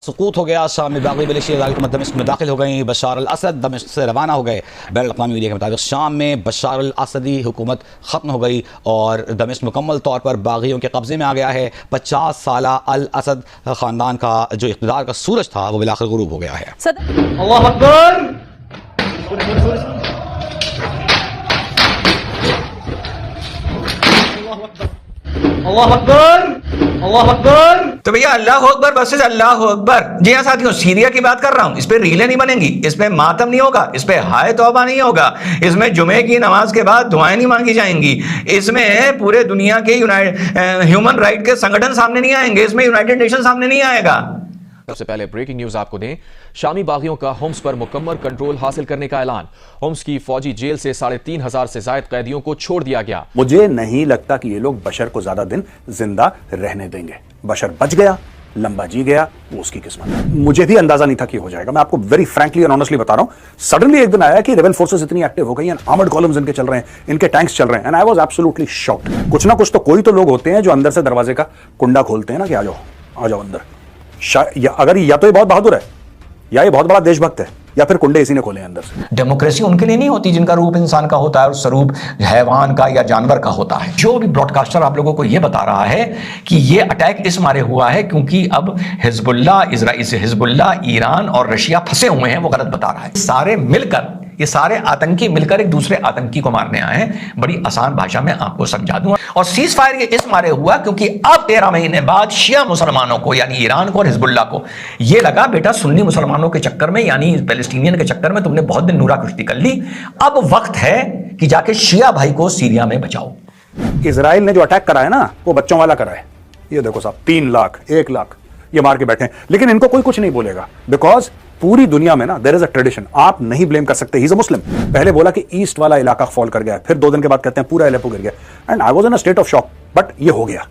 सुकूत हो गया। शाम में बागी मलेशिया हुकूमत दमिश्क में दाखिल हो गई। बशार अल असद दमिश्क से रवाना हो गए। बैन अल-अक़वामी मीडिया के मुताबिक शाम में बशार अल असदी हुकूमत ख़त्म हो गई और दमिश्क मुकम्मल तौर पर बागियों के कब्ज़े में आ गया है। 50 साला अल असद ख़ानदान का जो इक़्तिदार का सूरज था वो बिलाखिर गुरूब हो गया है। अल्लाह अकबर। अल्लाह अकबर, अल्लाह अकबर। तो भैया अल्लाह अकबर वर्सेस अल्लाह अकबर। जी हाँ साथियों, सीरिया की बात कर रहा हूं। इस पे रीलें नहीं बनेंगी, इस पे मातम नहीं होगा, इस पे हाय तौबा नहीं होगा, इसमें जुमे की नमाज के बाद दुआएं नहीं मांगी जाएंगी, इसमें पूरे दुनिया के ह्यूमन राइट के संगठन सामने नहीं आएंगे, इसमें यूनाइटेड नेशन सामने नहीं आएगा। सबसे पहले ब्रेकिंग न्यूज आपको दें। शामी बागियों का होम्स पर मुकम्मल कंट्रोल हासिल करने का ऐलान। होम्स की फौजी जेल से 3,500 से ज्यादा कैदियों को छोड़ दिया गया। मुझे नहीं लगता कि ये लोग बशर को ज्यादा दिन जिंदा रहने देंगे। बशर बच गया, लंबा जी गया, वो उसकी किस्मत है। मुझे भी अंदाजा नहीं था कि हो जाएगा। मैं आपको वेरी फ्रैंकली और ऑनेस्टली बता रहा हूं। सडनली एक दिन आया कि रेबेल फोर्सेस इतनी एक्टिव हो गई हैं, आर्मर्ड कॉलम्स इनके चल रहे हैं, इनके टैंक्स चल रहे हैं, and I was absolutely shocked. कुछ ना कुछ तो कोई तो लोग होते हैं जो अंदर से दरवाजे का कुंडा खोलते हैं ना कि आ जाओ अंदर। अगर या तो ये बहुत बहादुर है या ये बहुत बड़ा देशभक्त है या फिर कुंडे इसी ने खोले अंदर से। डेमोक्रेसी उनके लिए नहीं होती जिनका रूप इंसान का होता है और स्वरूप हैवान का या जानवर का होता है। जो भी ब्रॉडकास्टर आप लोगों को यह बता रहा है कि यह अटैक इस मारे हुआ है क्योंकि अब हिजबुल्लाह, ईरान और रशिया फंसे हुए हैं, वो गलत बता रहा है। ये सारे आतंकी मिलकर एक दूसरे आतंकी को मारने आए हैं। बड़ी आसान भाषा में आपको समझा दूंगा। और सीज फायर ये इस मारे हुआ क्योंकि अब 13 महीने बाद शिया मुसलमानों को यानी ईरान को और हिजबुल्लाह को ये लगा बेटा सुन्नी मुसलमानों के चक्कर में यानी पैलेस्टीनियन के चक्कर में तुमने बहुत दिन नूरा कुश्ती कर ली, अब वक्त है कि जाके शिया भाई को सीरिया में बचाओ। इजराइल ने जो अटैक करा है ना वो बच्चों वाला करा है। ये देखो साहब, 3 लाख 1 लाख ये मार के बैठे हैं, लेकिन इनको कोई कुछ नहीं बोलेगा बिकॉज पूरी दुनिया में ना देयर इज अ ट्रेडिशन। आप नहीं ब्लेम कर सकते, ही इज अ मुस्लिम। पहले बोला कि ईस्ट वाला इलाका फॉल कर गया, फिर 2 दिन के बाद कहते हैं पूरा एलेपो गिर गया, and I was in a state of shock, but ये हो गया।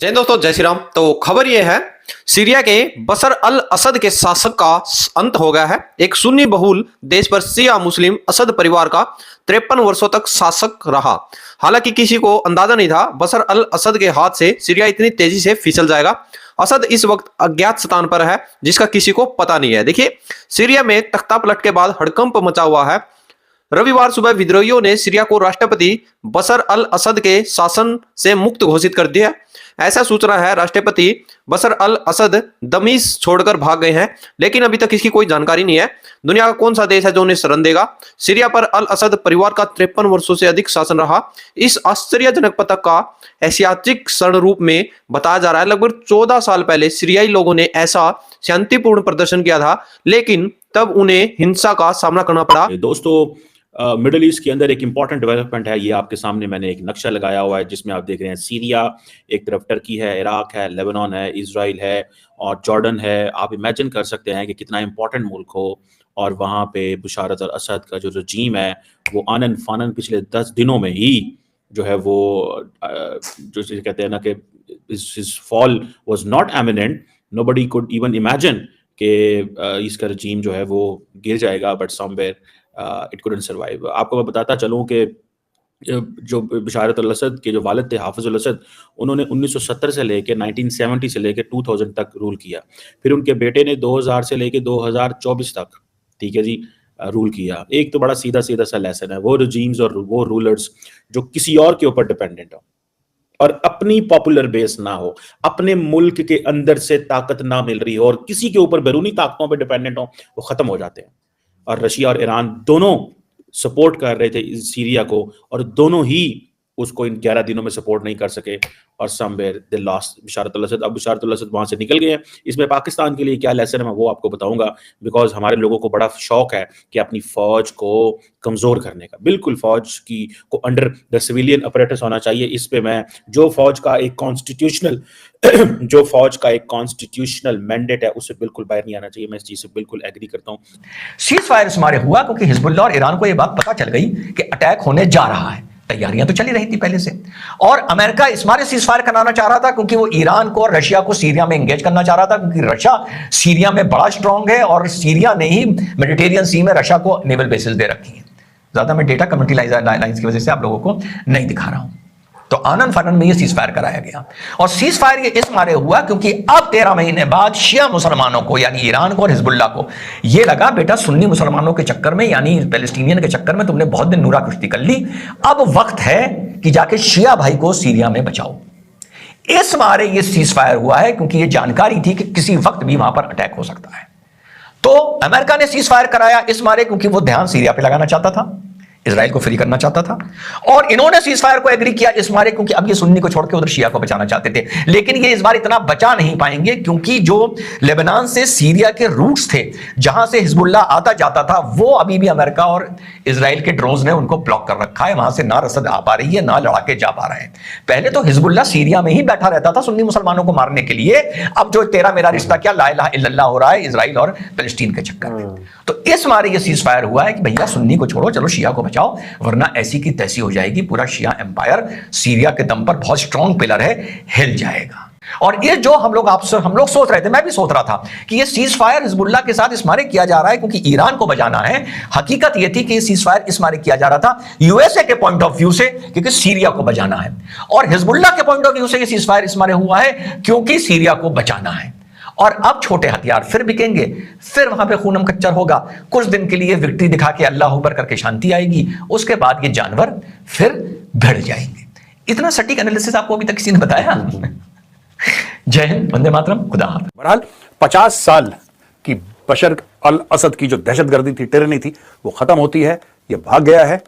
जय दोस्तों, जय श्री राम। तो खबर यह है, सीरिया के बशर अल असद के शासक का अंत हो गया है। एक सुन्नी बहुल देश पर शिया मुस्लिम असद परिवार का 53 वर्षों तक शासक रहा। हालांकि किसी को अंदाजा नहीं था बशर अल असद के हाथ से सीरिया इतनी तेजी से फिसल जाएगा। असद इस वक्त अज्ञात स्थान पर है जिसका किसी को पता नहीं है। देखिए, सीरिया में तख्ता पलट के बाद हड़कंप मचा हुआ है। रविवार सुबह विद्रोहियों ने सीरिया को राष्ट्रपति बशर अल असद के शासन से मुक्त घोषित कर दिया। ऐसा सूचना है राष्ट्रपति बशर अल असद दमिश्क छोड़कर भाग गए हैं, लेकिन अभी तक इसकी कोई जानकारी नहीं है। दुनिया का कौन सा देश है जो उन्हें शरण देगा। सीरिया पर अल असद परिवार का 53 वर्षों से अधिक शासन रहा। इस आश्चर्यजनक पतन का ऐतिहासिक क्षण रूप में बताया जा रहा है। लगभग 14 साल पहले सीरियाई लोगों ने ऐसा शांतिपूर्ण प्रदर्शन किया था, लेकिन तब उन्हें हिंसा का सामना करना पड़ा। दोस्तों, मिडल ईस्ट के अंदर एक इंपॉर्टेंट डेवलपमेंट है। ये आपके सामने मैंने एक नक्शा लगाया हुआ है जिसमें आप देख रहे हैं सीरिया, एक तरफ टर्की है, इराक है, लेबनान है, इजराइल है और जॉर्डन है। आप इमेजिन कर सकते हैं कि कितना इंपॉर्टेंट मुल्क हो, और वहाँ पे बशार अल असद का जो रजीम है वो आनन फानन पिछले 10 दिनों में ही जो है वो जो कहते हैं ना कि his fall was not imminent, nobody could even imagine कि इसका रजीम जो है वो गिर जाएगा, but somewhere it couldn't survive। आपको मैं बताता चलूँ कि जो बशार अल असद के जो वालिद थे हाफिज अल असद, उन्होंने 1970 से लेके 1970 से लेके 2000 तक रूल किया। फिर उनके बेटे ने 2000 से लेके 2024 तक, ठीक है जी, रूल किया। एक तो बड़ा सीधा सीधा सा लेसन है, वो रजीम्स और वो रूलर्स जो किसी और के ऊपर डिपेंडेंट हो और अपनी पॉपुलर बेस ना हो, अपने मुल्क के अंदर से ताकत ना मिल रही हो और किसी के ऊपर बैरूनी ताकतों पर डिपेंडेंट हो, वो खत्म हो जाते हैं। और रशिया और ईरान दोनों सपोर्ट कर रहे थे सीरिया को, और दोनों ही उसको इन 11 दिनों में सपोर्ट नहीं कर सके, और समवेयर दे लॉस्ट बशार अल असद। अब बशार अल असद वहां से निकल गए हैं। इसमें पाकिस्तान के लिए क्या लेसन है मैं वो आपको बताऊंगा, बिकॉज हमारे लोगों को बड़ा शौक है कि अपनी फौज को कमजोर करने का। बिल्कुल फौज की को अंडर द सिविलियन अपरेटस होना चाहिए। इस पे मैं जो फौज का एक कॉन्स्टिट्यूशनल मैंडेट है उससे बिल्कुल बाहर नहीं आना चाहिए। मैं इस चीज से बिल्कुल एग्री करता हूँ। सीज फायर हमारे हुआ क्योंकि हिजबुल्लाह और ईरान को यह बात पता चल गई कि अटैक होने जा रहा है। तैयारियां तो चली रही थी पहले से, और अमेरिका इस मारे सीज फायर कराना चाह रहा था क्योंकि वो ईरान को और रशिया को सीरिया में एंगेज करना चाह रहा था, क्योंकि रशिया सीरिया में बड़ा स्ट्रांग है और सीरिया ने ही मेडिटेरियन सी में रशिया को नेवल बेसिस दे रखी है। ज्यादा मैं डेटा कम्युनिटी लाइंस की वजह से आप लोगों को नहीं दिखा रहा हूं। तो आनन फानन में ये सीज फायर कराया गया। और सीज फायर ये इस मारे हुआ क्योंकि अब 13 महीने बाद शिया मुसलमानों को यानी ईरान को और हिजबुल्लाह को ये लगा बेटा सुन्नी मुसलमानों के चक्कर में यानी पैलेस्टीनियन के चक्कर में तुमने बहुत दिन नूरा कुश्ती कर ली, अब वक्त है कि जाके शिया भाई को सीरिया में बचाओ। इस मारे ये सीज फायर हुआ है क्योंकि ये जानकारी थी कि किसी वक्त भी वहां पर अटैक हो सकता है। तो अमेरिका ने सीज फायर कराया इस मारे क्योंकि वो ध्यान सीरिया पे लगाना चाहता था, इजराइल को फ्री करना चाहता था। और इन्होंने सीज फायर को एग्री किया इस मारे क्योंकि अब ये सुन्नी को छोड़ के उधर शिया को बचाना चाहते थे। लेकिन ये इस बार इतना बचा नहीं पाएंगे क्योंकि जो लेबनान से सीरिया के रूट्स थे जहां से हिजबुल्लाह आता जाता था वो अभी भी अमेरिका और इजराइल के ड्रोन्स ने उनको ब्लॉक कर रखा है। वहां से ना रसद आ पा रही है ना लड़ाके जा पा रहे हैं। पहले तो हिजबुल्लाह सीरिया में ही बैठा रहता था सुन्नी मुसलमानों को मारने के लिए, अब जो तेरा मेरा रिश्ता क्या ला इलाहा इल्लल्लाह हो रहा है इजराइल और पैलेस्टीन के चक्कर में। तो इस मारे ये सीज फायर हुआ है कि भैया सुन्नी को छोड़ो, चलो शिया को बचाओ, वरना ऐसी की तैसी हो जाएगी। पूरा शिया एम्पायर सीरिया के दम पर बहुत स्ट्रॉन्ग पिलर है, हिल जाएगा। और ये जो हम लोग सोच रहे थे, मैं भी सोच रहा था कि ये सीज फायर हिजबुल्लाह के साथ इस मारे किया जा रहा है क्योंकि ईरान को बचाना है। हकीकत ये थी कि ये सीज फायर इस मारे किया जा रहा था यूएसए के पॉइंट ऑफ व्यू से क्योंकि सीरिया को बचाना है, और हिजबुल्लाह के पॉइंट ऑफ व्यू से ये सीज फायर इस मारे हुआ है क्योंकि सीरिया को बचाना है। और अब छोटे हथियार फिर बिकेंगे, फिर वहां पे खूनम कच्चर होगा, कुछ दिन के लिए विक्ट्री दिखा के अल्लाह अकबर करके शांति आएगी, उसके बाद ये जानवर फिर भिड़ जाएंगे। इतना सटीक एनालिसिस आपको अभी तक किसी ने बताया? जय हिंद, वंदे मातरम, खुदा हाफिज। बहरहाल 50 साल की बशर अल असद की जो दहशतगर्दी थी, टिरनी थी, वो खत्म होती है। ये भाग गया है।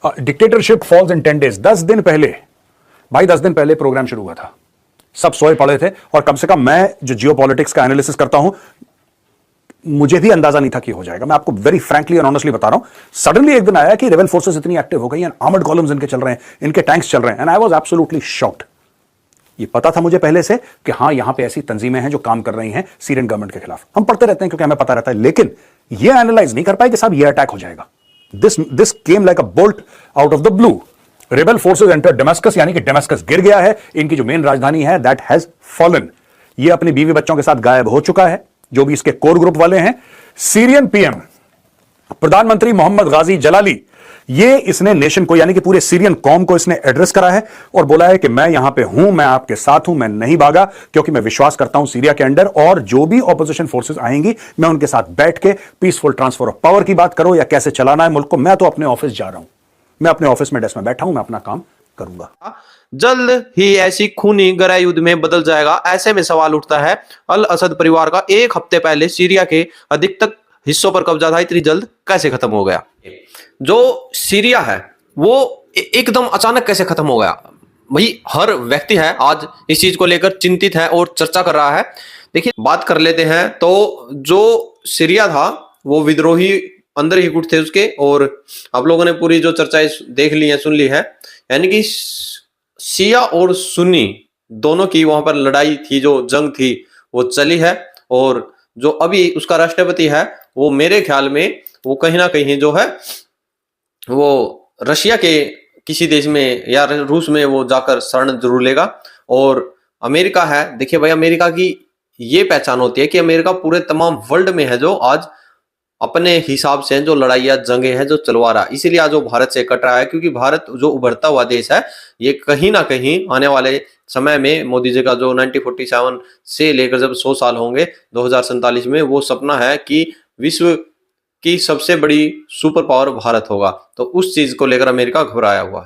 Dictatorship falls in 10 days। 10 दिन पहले भाई, 10 दिन पहले प्रोग्राम शुरू हुआ था, सब सोए पड़े थे। और कम से कम मैं जो जियोपॉलिटिक्स का एनालिसिस करता हूं, मुझे भी अंदाजा नहीं था कि हो जाएगा। मैं आपको वेरी फ्रैंकली और ऑनेस्टली बता रहा हूं। सडनली एक दिन आया कि रेबेल फोर्सेस इतनी एक्टिव हो गई हैं, आर्मर्ड कॉलम्स इनके चल रहे हैं, इनके टैंक्स चल रहे हैं, and I was absolutely shocked. ये पता था मुझे पहले से कि हां यहां पे ऐसी तंजीमें हैं जो काम कर रही हैं सीरियन गवर्नमेंट के खिलाफ। हम पढ़ते रहते हैं क्योंकि हमें पता रहता है, लेकिन ये एनालाइज नहीं कर पाए कि साहब ये अटैक हो जाएगा। This came like a bolt out of the blue. Rebel forces enter Damascus, यानी कि डेमास्कस गिर गया है, इनकी जो मेन राजधानी है दैट हैज फॉलन। ये अपनी बीवी बच्चों के साथ गायब हो चुका है, जो भी इसके कोर ग्रुप वाले हैं। सीरियन पीएम प्रधानमंत्री मोहम्मद गाजी जलाली, ये इसने नेशन को यानी कि पूरे सीरियन कौम को इसने एड्रेस करा है और बोला है कि मैं यहां पे हूं, मैं आपके साथ हूं, मैं नहीं भागा, क्योंकि मैं विश्वास करता हूं सीरिया के अंदर, और जो भी ऑपोजिशन फोर्सेस आएंगी मैं उनके साथ बैठ के पीसफुल ट्रांसफर ऑफ पावर की बात करो या कैसे चलाना है मुल्क को, मैं तो अपने ऑफिस जा रहा हूं, मैं अपने ऑफिस में डेस्क में बैठा हूं, मैं अपना काम करूंगा। जल्द ही ऐसी खूनी गहरा युद्ध में बदल जाएगा। ऐसे में सवाल उठता है, अल असद परिवार का 1 हफ्ते पहले सीरिया के अधिकतर हिस्सों पर कब्जा था, इतनी जल्द कैसे खत्म हो गया? जो सीरिया है वो एकदम अचानक कैसे खत्म हो गया? भाई हर व्यक्ति है आज इस चीज को लेकर चिंतित है और चर्चा कर रहा है। देखिए बात कर लेते हैं। तो जो सीरिया था वो विद्रोही अंदर ही गुट थे उसके, और आप लोगों ने पूरी जो चर्चाएं देख ली है, सुन ली है, यानी कि शिया और सुन्नी दोनों की वहां पर लड़ाई थी, जो जंग थी वो चली है। और जो अभी उसका राष्ट्रपति है वो मेरे ख्याल में वो कहीं ना कहीं जो है वो रशिया के किसी देश में या रूस में वो जाकर शरण जरूर लेगा। और अमेरिका है, देखिए भाई अमेरिका की ये पहचान होती है कि अमेरिका पूरे तमाम वर्ल्ड में है जो आज अपने हिसाब से जो लड़ाइयाँ जंगे हैं जो चलवा रहा, इसीलिए आज वो भारत से कट रहा है, क्योंकि भारत जो उभरता हुआ देश है ये कहीं ना कहीं आने वाले समय में मोदी जी का जो 1947 से लेकर जब 100 साल होंगे 2047 में, वो सपना है कि विश्व की सबसे बड़ी सुपर पावर भारत होगा। तो उस चीज को लेकर अमेरिका घबराया हुआ है।